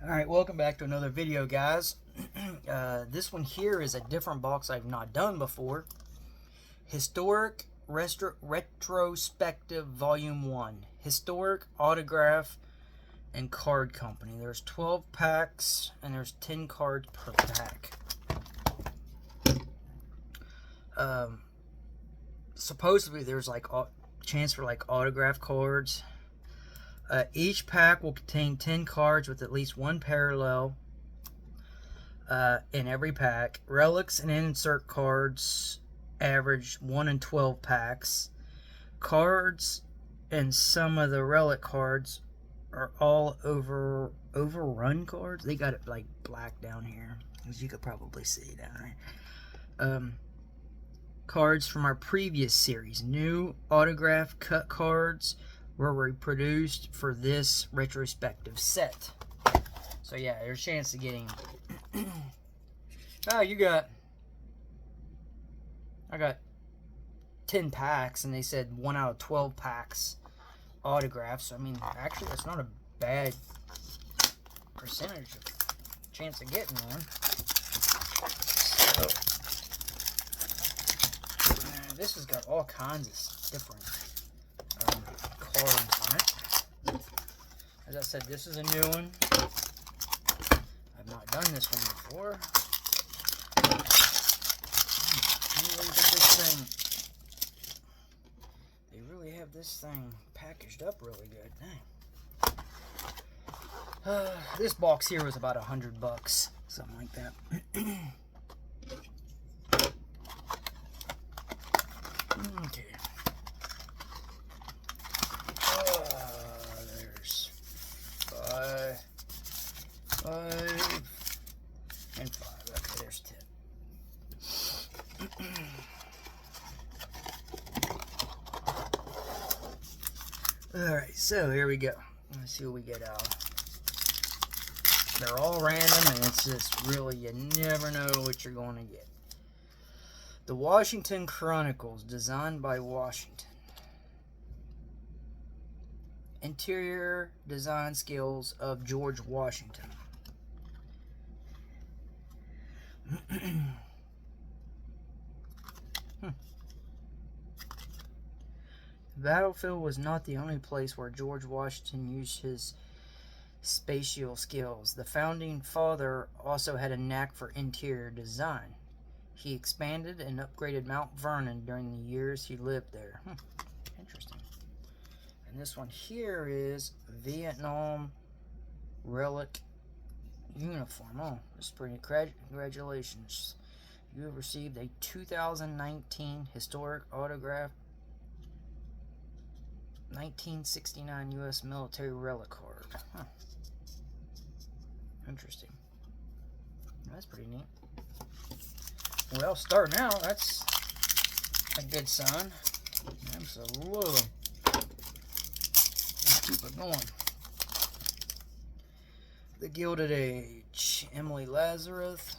Alright, welcome back to another video, guys. This one here is a different box I've not done before. Historic Retrospective Volume 1. Historic Autograph and Card Company. There's 12 packs and there's 10 cards per pack. Supposedly there's like a chance for like autograph cards. Each pack will contain 10 cards with at least one parallel in every pack. Relics and insert cards average 1 in 12 packs. Cards and some of the relic cards are all overrun cards. They got it like black down here, as you could probably see down there. Cards from our previous series. New autograph cut cards were reproduced for this retrospective set. So yeah, there's a chance of getting I got 10 packs and they said 1 out of 12 packs autographs. So I mean, actually that's not a bad percentage of chance of getting one. So this has got all kinds of different cards on it. As I said, this is a new one. I've not done this one before. They really have this thing packaged up really good. Dang. This box here was about $100, something like that. Okay. There's five, and 5. Okay, there's 10. Alright, so here we go. Let's see what we get out. They're all random, and it's just really, you never know what you're going to get. The Washington Chronicles, designed by Washington. Interior design skills of George Washington. The battlefield was not the only place where George Washington used his spatial skills. The founding father also had a knack for interior design. He expanded and upgraded Mount Vernon during the years he lived there. Interesting. And this one here is Vietnam relic uniform. Oh, that's pretty. Congratulations. You have received a 2019 historic autograph 1969 U.S. military relic card. Interesting. That's pretty neat. Well, starting out, that's a good sign. Absolutely. Let's keep it going. The Gilded Age. Emily Lazarus.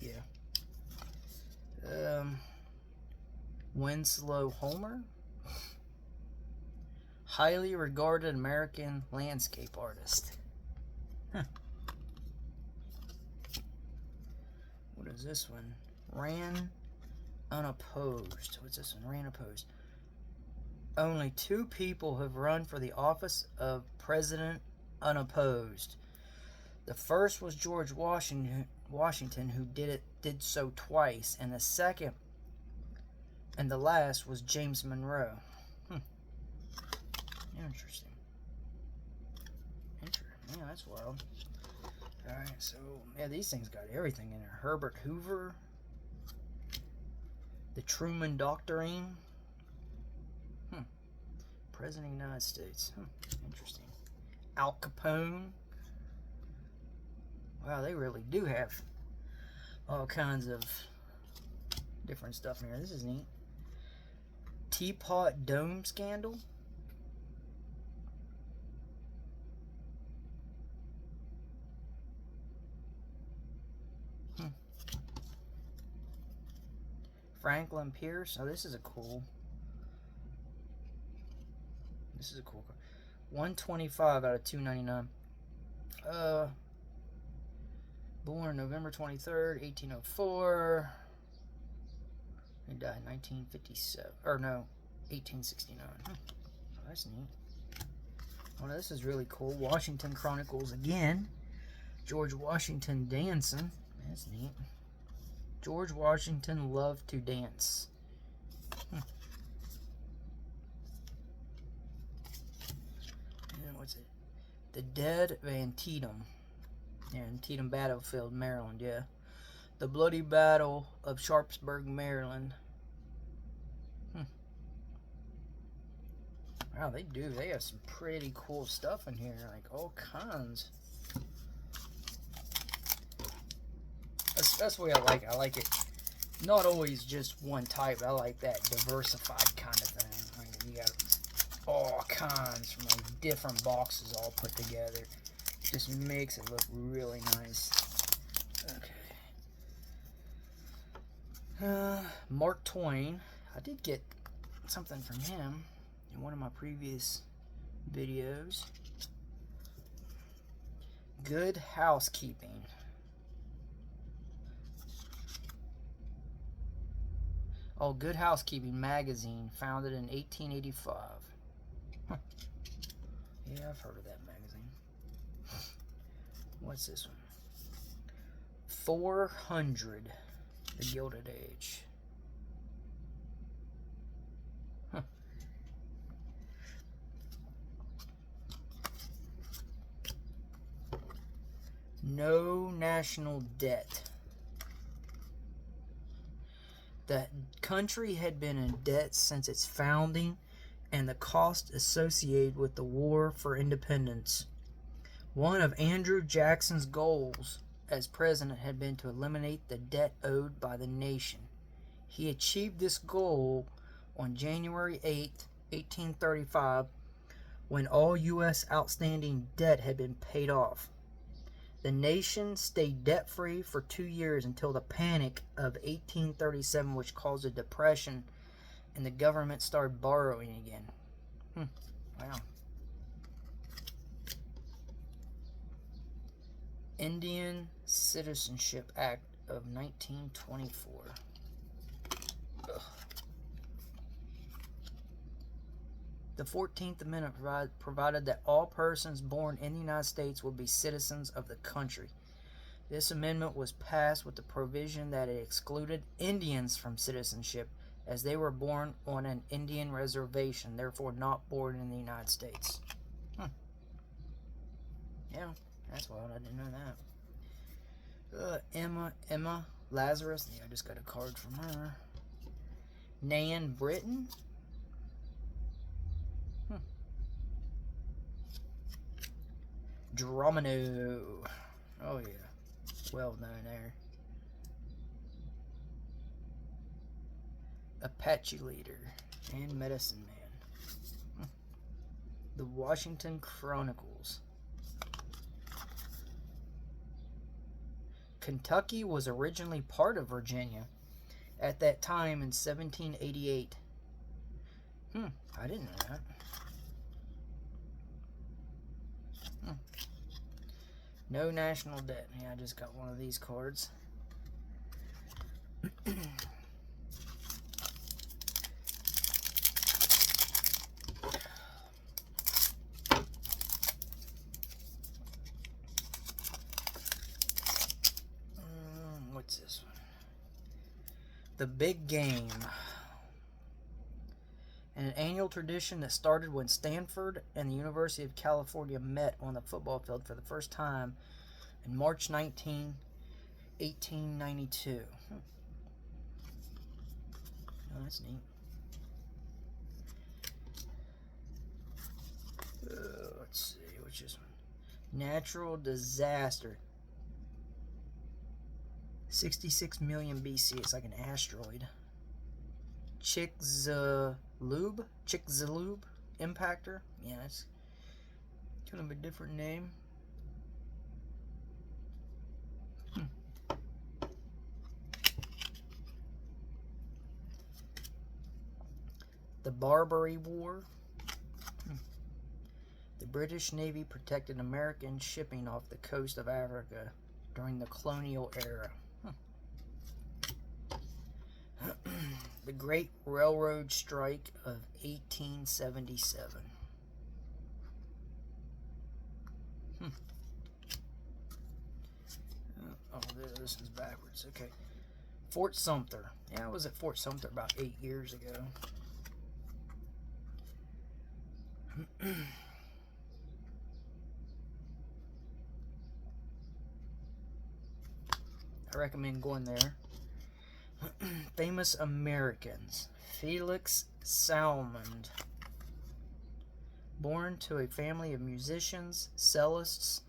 Yeah. Winslow Homer. Highly regarded American landscape artist. What is this one? Ran unopposed. What's this one? Ran opposed. Only 2 people have run for the office of president unopposed. The first was George Washington, who did so twice, and the second and the last was James Monroe. Interesting. Yeah, that's wild. Alright, so, yeah, these things got everything in there. Herbert Hoover. The Truman Doctrine. President of the United States. Interesting. Al Capone. Wow, they really do have all kinds of different stuff in here. This is neat. Teapot Dome Scandal. Franklin Pierce. Oh, this is a cool. This is a cool card. 125 out of 299. Born November 23rd, 1804. He died in 1957. Or no, 1869. Oh, that's neat. Well, this is really cool. Washington Chronicles again. George Washington dancing. That's neat. George Washington loved to dance. And what's it? The Dead of Antietam. Yeah, Antietam Battlefield, Maryland, yeah. The Bloody Battle of Sharpsburg, Maryland. Wow, they do. They have some pretty cool stuff in here. Like, all kinds. That's the way I like it. I like it not always just one type. I like that diversified kind of thing. Like, you got all kinds from like different boxes all put together. Just makes it look really nice. Okay. Mark Twain. I did get something from him in one of my previous videos. Good Housekeeping. Oh, Good Housekeeping magazine, founded in 1885. Huh. Yeah, I've heard of that magazine. What's this one? 400, The Gilded Age. Huh. No National Debt. The country had been in debt since its founding, and the cost associated with the war for independence. One of Andrew Jackson's goals as president had been to eliminate the debt owed by the nation. He achieved this goal on January 8, 1835, when all U.S. outstanding debt had been paid off. The nation stayed debt-free for 2 years until the Panic of 1837, which caused a depression, and the government started borrowing again. Wow. Indian Citizenship Act of 1924. Ugh. The 14th Amendment provided that all persons born in the United States would be citizens of the country. This amendment was passed with the provision that it excluded Indians from citizenship, as they were born on an Indian reservation, therefore not born in the United States. Yeah, that's wild. I didn't know that. Emma Lazarus. Yeah, I just got a card from her. Nan Britton. Dromino. Oh, yeah. Well known there. Apache Leader and Medicine Man. The Washington Chronicles. Kentucky was originally part of Virginia at that time in 1788. I didn't know that. No national debt. Yeah, I just got one of these cards. What's this one? The Big Game. An annual tradition that started when Stanford and the University of California met on the football field for the first time in March 19, 1892. Oh, that's neat. Let's see, which is one? Natural disaster. 66 million BC. It's like an asteroid. Chicxulub impactor. Yeah, it's kind of a different name. The Barbary War. The British Navy protected American shipping off the coast of Africa during the colonial era. The Great Railroad Strike of 1877. Oh, this is backwards. Okay. Fort Sumter. Yeah, I was at Fort Sumter about 8 years ago. I recommend going there. Famous Americans. Felix Salmond. Born to a family of musicians, cellists,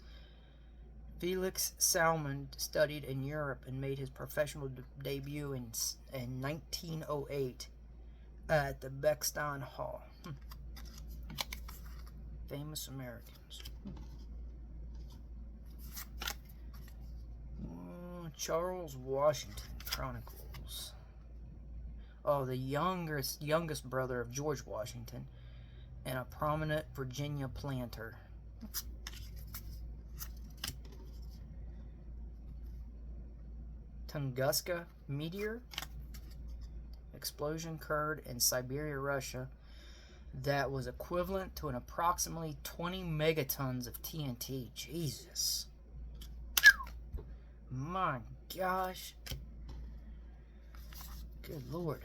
Felix Salmond studied in Europe and made his professional debut in 1908 at the Bechstein Hall. Famous Americans. Charles Washington Chronicles. Oh, the youngest brother of George Washington and a prominent Virginia planter. Tunguska meteor. Explosion occurred in Siberia, Russia, that was equivalent to an approximately 20 megatons of TNT. Jesus. My gosh. Good Lord.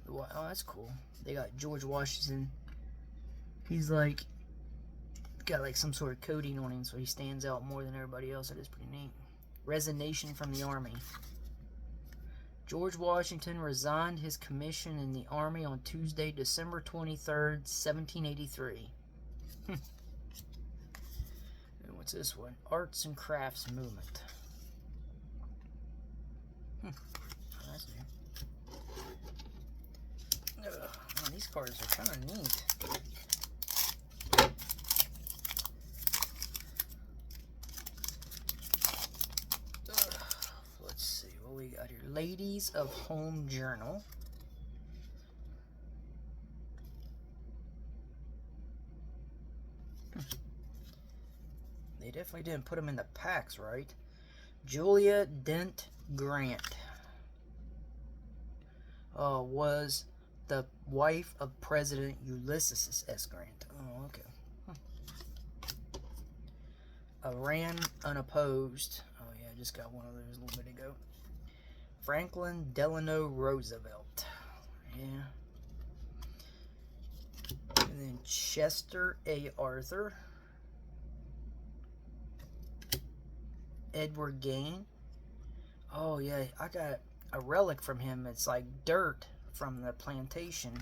Oh, that's cool. They got George Washington. He's like, got like some sort of coating on him, so he stands out more than everybody else. That is pretty neat. Resignation from the Army. George Washington resigned his commission in the Army on Tuesday, December 23rd, 1783. And what's this one? Arts and Crafts Movement. Oh, that's new. Man, these cards are kind of neat. We got here, Ladies of Home Journal. They definitely didn't put them in the packs, right? Julia Dent Grant was the wife of President Ulysses S. Grant. Oh, okay. Ran unopposed. Oh yeah, I just got one of those a little bit ago. Franklin Delano Roosevelt. Yeah. And then Chester A. Arthur. Edward Gain. Oh, yeah. I got a relic from him. It's like dirt from the plantation.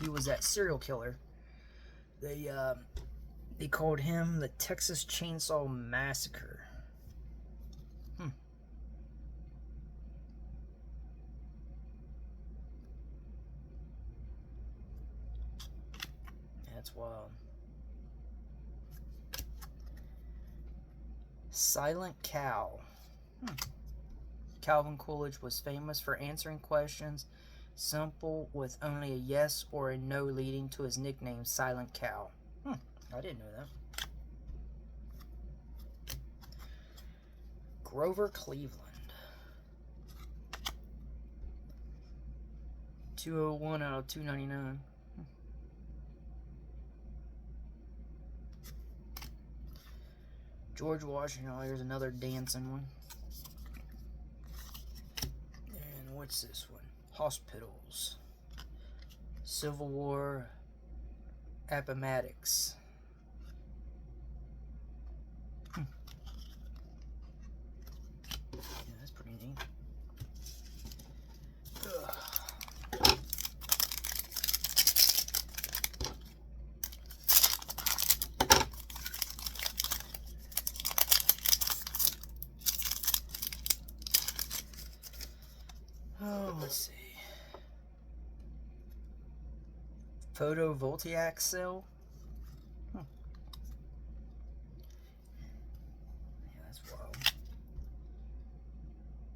He was that serial killer. They called him the Texas Chainsaw Massacre. That's wild. Silent Cow. Calvin Coolidge was famous for answering questions simple with only a yes or a no, leading to his nickname Silent Cow. I didn't know that. Grover Cleveland. 201 out of 299. George Washington. Oh, here's another dancing one. And what's this one? Hospitals. Civil War. Appomattox. Yeah, that's pretty neat. Oh, let's see. Photovoltaic cell. Yeah, that's wild.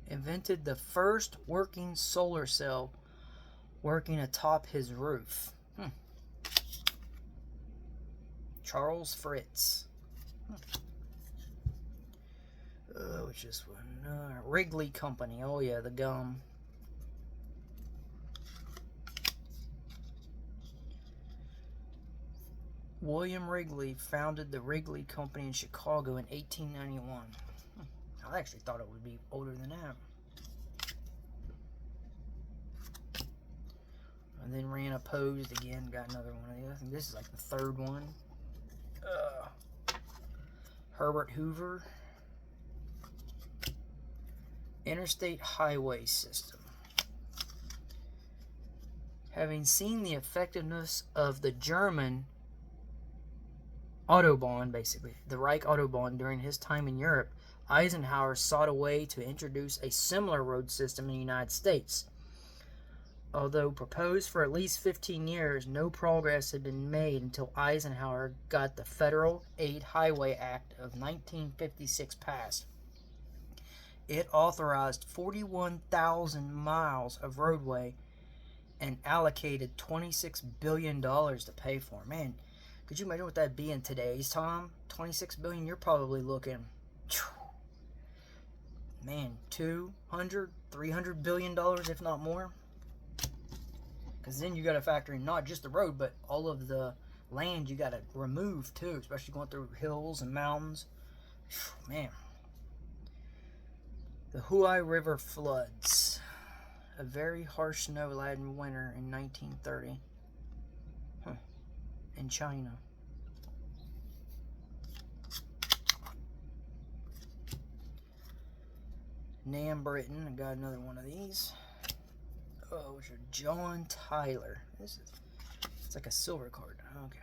Invented the first working solar cell working atop his roof. Charles Fritz. Which is one? Wrigley Company. Oh yeah, the gum. William Wrigley founded the Wrigley Company in Chicago in 1891. I actually thought it would be older than that. And then ran opposed again. Got another one of these. I think this is like the third one. Herbert Hoover. Interstate Highway System. Having seen the effectiveness of the German Autobahn, basically, the Reich Autobahn during his time in Europe, Eisenhower sought a way to introduce a similar road system in the United States. Although proposed for at least 15 years, no progress had been made until Eisenhower got the Federal Aid Highway Act of 1956 passed. It authorized 41,000 miles of roadway and allocated $26 billion to pay for. Man, could you imagine what that'd be in today's time? $26 billion, you're probably looking, man, $200, $300 billion, if not more. Because then you got to factor in not just the road, but all of the land you got to remove too, especially going through hills and mountains. Man. The Huai River floods. A very harsh snow-laden winter in 1930. In China. Nam Britain. I got another one of these. Oh, which are John Tyler. It's like a silver card. Okay.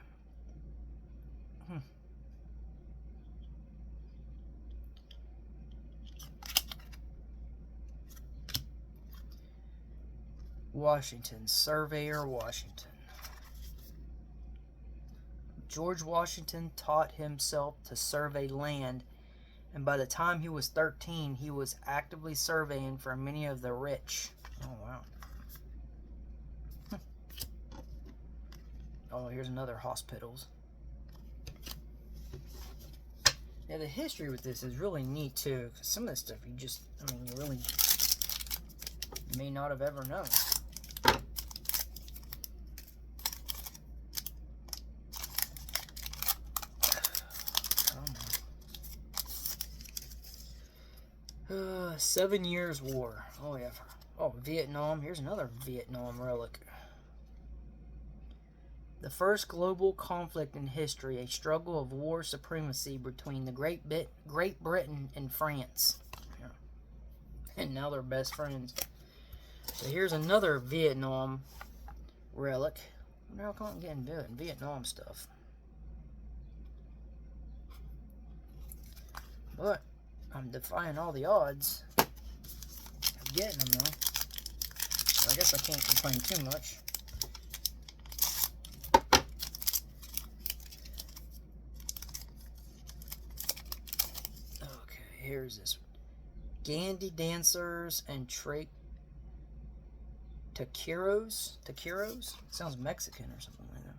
Washington. Surveyor Washington. George Washington taught himself to survey land, and by the time he was 13, he was actively surveying for many of the rich. Oh, wow. Oh, here's another hospitals. Yeah, the history with this is really neat, too. Because some of this stuff you just, you really may not have ever known. I don't know. 7 Years' War. Oh, yeah. Oh, Vietnam. Here's another Vietnam relic. The first global conflict in history, a struggle of war supremacy between the Great Britain and France. Yeah. And now they're best friends. So here's another Vietnam relic. Now come on, getting good Vietnam stuff. But I'm defying all the odds of getting them though. So I guess I can't complain too much. Here's this one. Gandhi dancers and taquiros? Taquiros? It sounds Mexican or something like that.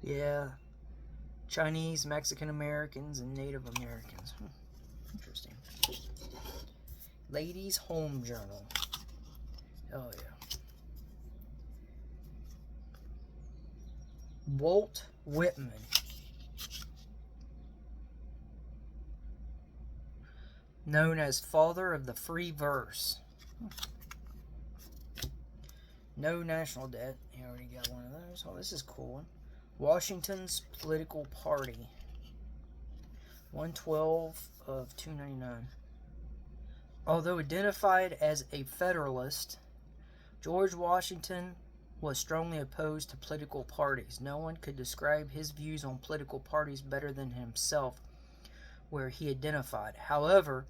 Yeah. Chinese, Mexican Americans, and Native Americans. Interesting. Ladies' Home Journal. Oh, yeah. Walt Whitman. Known as father of the free verse. No national debt. You already got one of those. Oh, this is a cool one. Washington's political party. 112 of 299. Although identified as a Federalist, George Washington was strongly opposed to political parties. No one could describe his views on political parties better than himself, where he identified. However,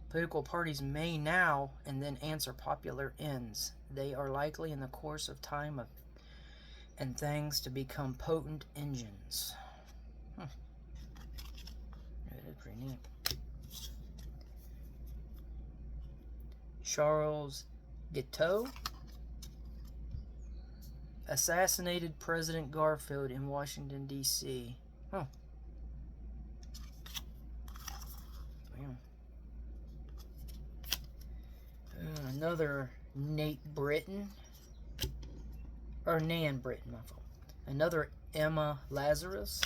political parties may now and then answer popular ends. They are likely in the course of time and things to become potent engines. That is pretty neat. Charles Guiteau. assassinated President Garfield in Washington, D.C. Huh. Another Nate Britton. Or Nan Britton, my fault. Another Emma Lazarus.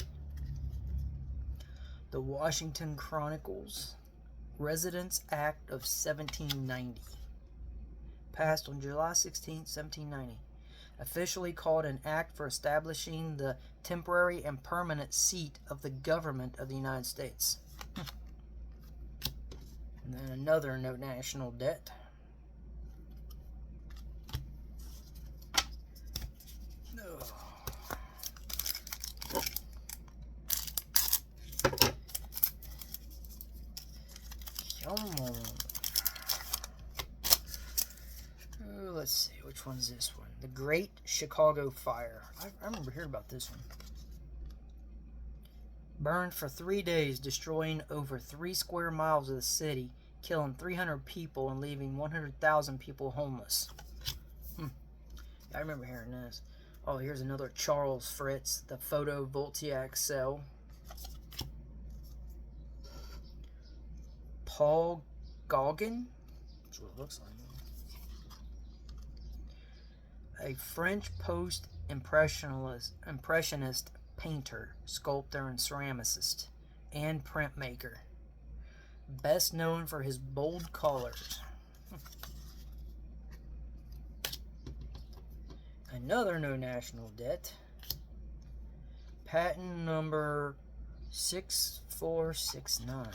The Washington Chronicles. Residence Act of 1790. Passed on July 16, 1790. Officially called an act for establishing the temporary and permanent seat of the government of the United States. And then another no national debt. Come on. Let's see, which one's this one? The Great Chicago Fire. I remember hearing about this one. Burned for 3 days, destroying over 3 square miles of the city, killing 300 people and leaving 100,000 people homeless. I remember hearing this. Oh, here's another Charles Fritz, the photovoltaic cell. Paul Gauguin. That's what it looks like. A French post-impressionist painter, sculptor, and ceramicist, and printmaker. Best known for his bold colors. Another no national debt. Patent number 6469.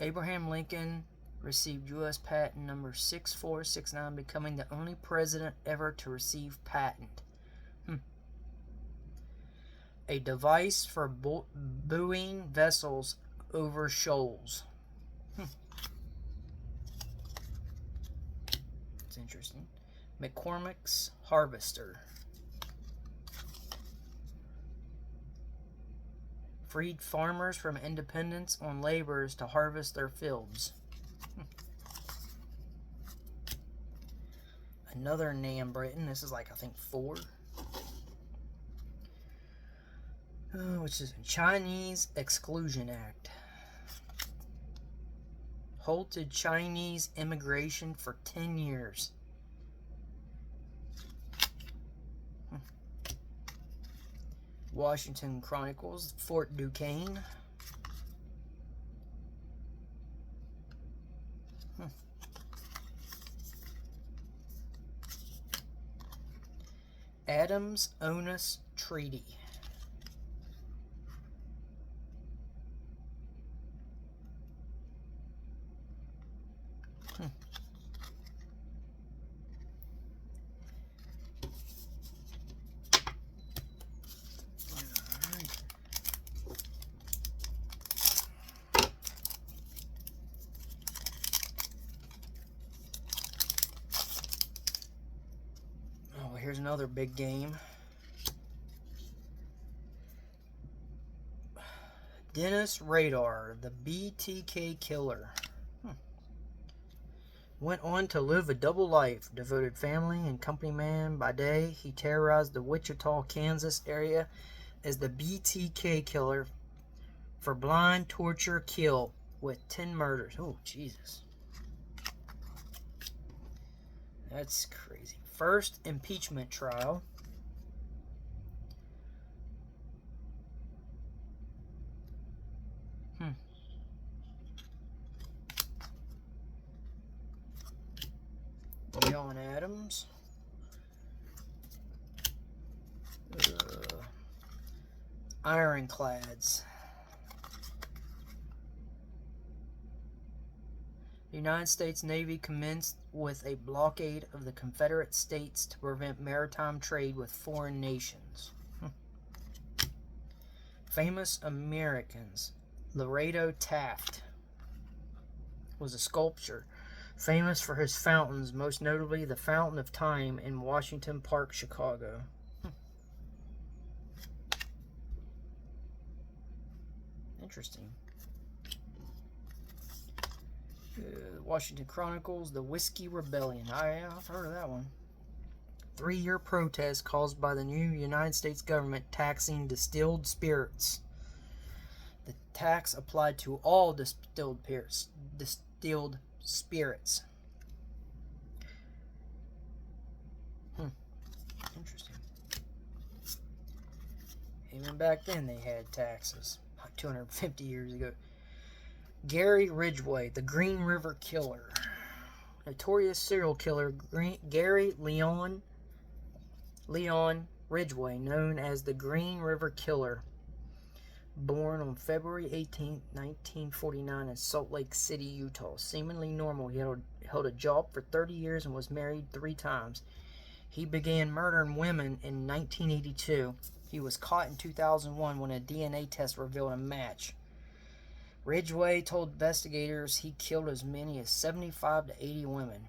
Abraham Lincoln received U.S. patent number 6469, becoming the only president ever to receive patent. A device for buoying vessels over shoals. It's interesting. McCormick's Harvester. Freed farmers from independence on laborers to harvest their fields. Another Nan Britton. This is like, I think, 4. Which is Chinese Exclusion Act. Halted Chinese immigration for 10 years. Washington Chronicles, Fort Duquesne. Adams-Onis Treaty. Here's another big game. Dennis Radar, the BTK killer. Went on to live a double life. Devoted family and company man by day. He terrorized the Wichita, Kansas area as the BTK killer for blind torture kill with 10 murders. Oh, Jesus. That's crazy. First impeachment trial. John Adams. Ironclads. The United States Navy commenced with a blockade of the Confederate States to prevent maritime trade with foreign nations. Famous Americans. Laredo Taft was a sculptor famous for his fountains, most notably the Fountain of Time in Washington Park, Chicago. Interesting. Washington Chronicles, The Whiskey Rebellion. I've heard of that one. 3-year protest caused by the new United States government taxing distilled spirits. The tax applied to all distilled spirits. Interesting. Even back then they had taxes, like 250 years ago. Gary Ridgway, the Green River Killer. Notorious serial killer Gary Leon Ridgway, known as the Green River Killer, born on February 18, 1949 in Salt Lake City, Utah. Seemingly normal, he held a job for 30 years and was married 3 times. He began murdering women in 1982. He was caught in 2001 when a DNA test revealed a match. Ridgway told investigators he killed as many as 75 to 80 women.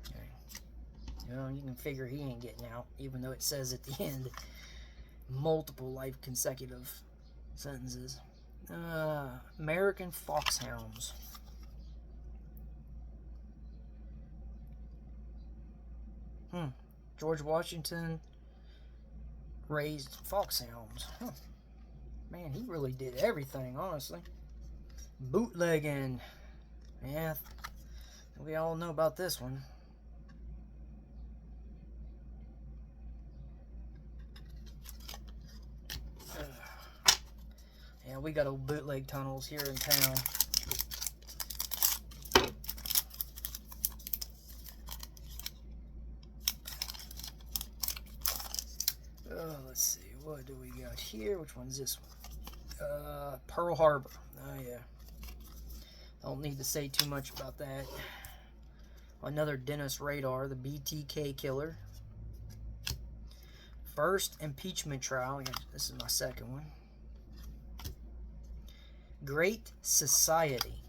Okay. You can figure he ain't getting out, even though it says at the end multiple life consecutive sentences. American foxhounds. George Washington raised foxhounds. Man, he really did everything, honestly. Bootlegging. Yeah, we all know about this one. Yeah, we got old bootleg tunnels here in town. Let's see, what do we got here? Which one's this one? Pearl Harbor. Oh, yeah. Don't need to say too much about that. Another Dennis Radar, the BTK killer. First impeachment trial. This is my second one. Great Society.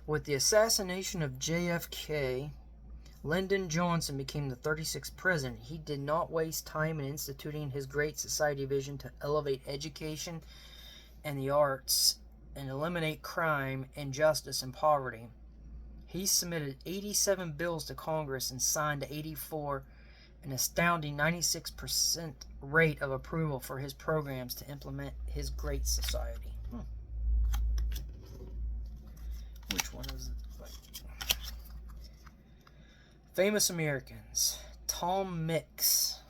With the assassination of JFK, Lyndon Johnson became the 36th president. He did not waste time in instituting his Great Society vision to elevate education and the arts and eliminate crime, injustice, and poverty. He submitted 87 bills to Congress and signed 84, an astounding 96% rate of approval for his programs to implement his Great Society. Which one is it? Famous Americans. Tom Mix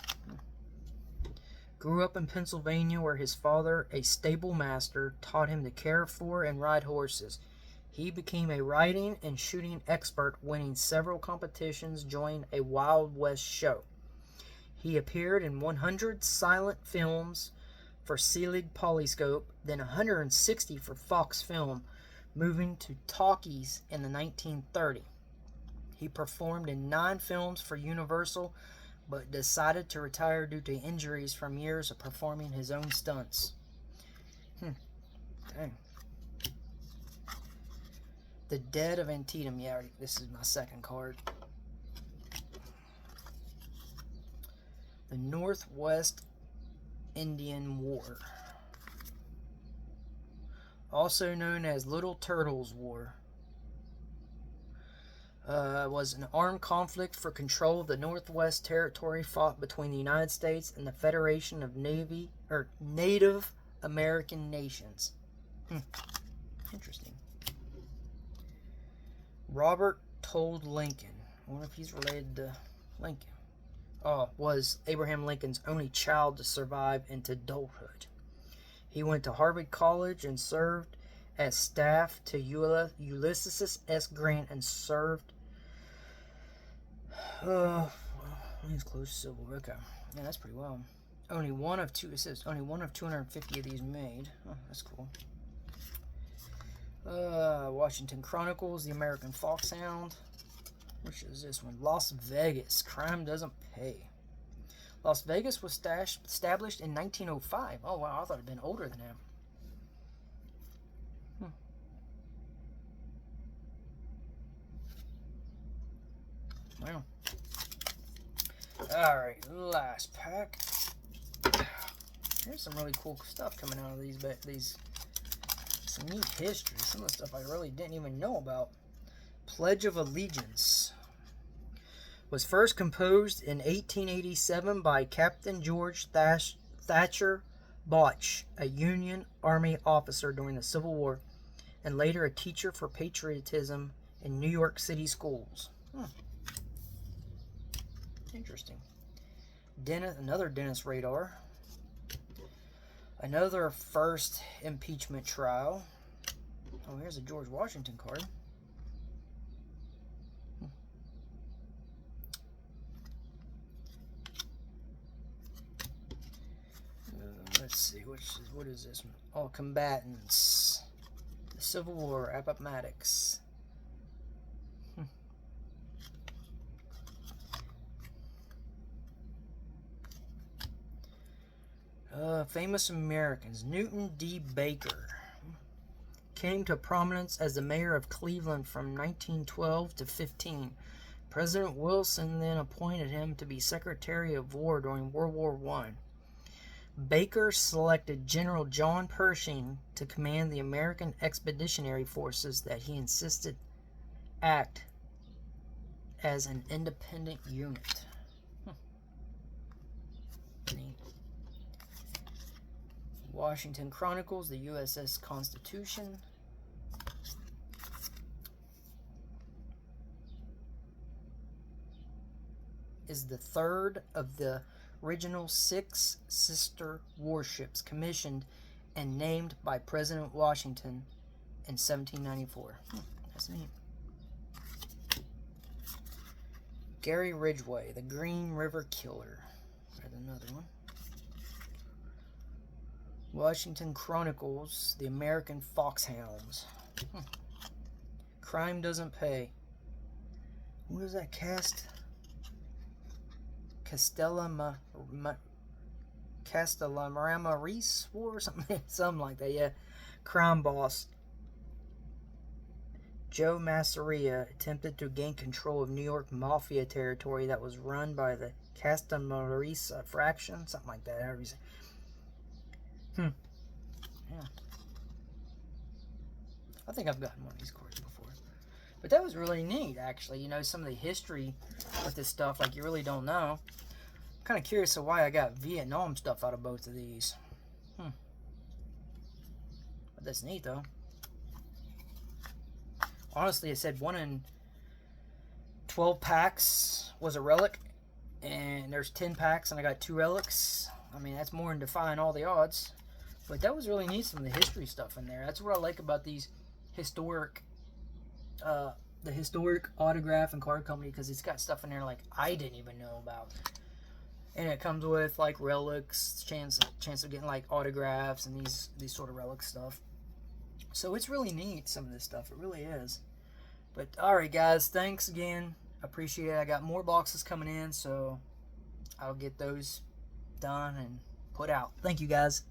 grew up in Pennsylvania, where his father, a stable master, taught him to care for and ride horses. He became a riding and shooting expert, winning several competitions, joining a Wild West show. He appeared in 100 silent films for Selig Polyscope, then 160 for Fox Film, moving to talkies in the 1930s. He performed in 9 films for Universal, but decided to retire due to injuries from years of performing his own stunts. Dang. The Dead of Antietam. Yeah, this is my second card. The Northwest Indian War, also known as Little Turtles War, was an armed conflict for control of the Northwest Territory fought between the United States and the Federation of Native American Nations. Interesting. Robert told Lincoln. I wonder if he's related to Lincoln. Was Abraham Lincoln's only child to survive into adulthood. He went to Harvard College and served as staff to Ulysses S. Grant and served. He's close to Civil War. Okay, yeah, that's pretty well. Only one of 250 of these made. Oh, that's cool. Washington Chronicles, The American Foxhound. Which is this one? Las Vegas. Crime Doesn't Pay. Las Vegas was established in 1905. Oh, wow. I thought it'd been older than that. Wow. Alright, last pack. Here's some really cool stuff coming out of these. Some neat history. Some of the stuff I really didn't even know about. Pledge of Allegiance. Was first composed in 1887 by Captain George Thatcher Botch, a Union Army officer during the Civil War, and later a teacher for patriotism in New York City schools. Interesting. Another Dennis radar. Another first impeachment trial. Oh, here's a George Washington card. Let's see, what is this one? All combatants. The Civil War, Appomattox. Famous Americans. Newton D. Baker came to prominence as the mayor of Cleveland from 1912 to 15. President Wilson then appointed him to be Secretary of War during World War I. Baker selected General John Pershing to command the American Expeditionary Forces that he insisted act as an independent unit. Washington Chronicles, the USS Constitution. Is the third of the original 6 sister warships commissioned and named by President Washington in 1794. That's neat. Gary Ridgway, the Green River Killer. There's another one. Washington Chronicles, the American Foxhounds. Crime Doesn't Pay. What is that cast? Castellammarese War or something, something like that. Yeah, crime boss Joe Masseria attempted to gain control of New York Mafia territory that was run by the Castellammarese fraction, something like that. However you say. Yeah. I think I've gotten one of these cards before, but that was really neat. Actually, you know, some of the history with this stuff, like you really don't know. I'm kind of curious of why I got Vietnam stuff out of both of these. But that's neat, though. Honestly, it said 1 in 12 packs was a relic, and there's 10 packs, and I got 2 relics. I mean, that's more than defying all the odds. But that was really neat, some of the history stuff in there. That's what I like about these historic, the historic autograph and card company, because it's got stuff in there like I didn't even know about. And it comes with like relics, chance of getting like autographs and these sort of relic stuff. So it's really neat, some of this stuff. It really is. But alright guys, thanks again. Appreciate it. I got more boxes coming in, so I'll get those done and put out. Thank you guys.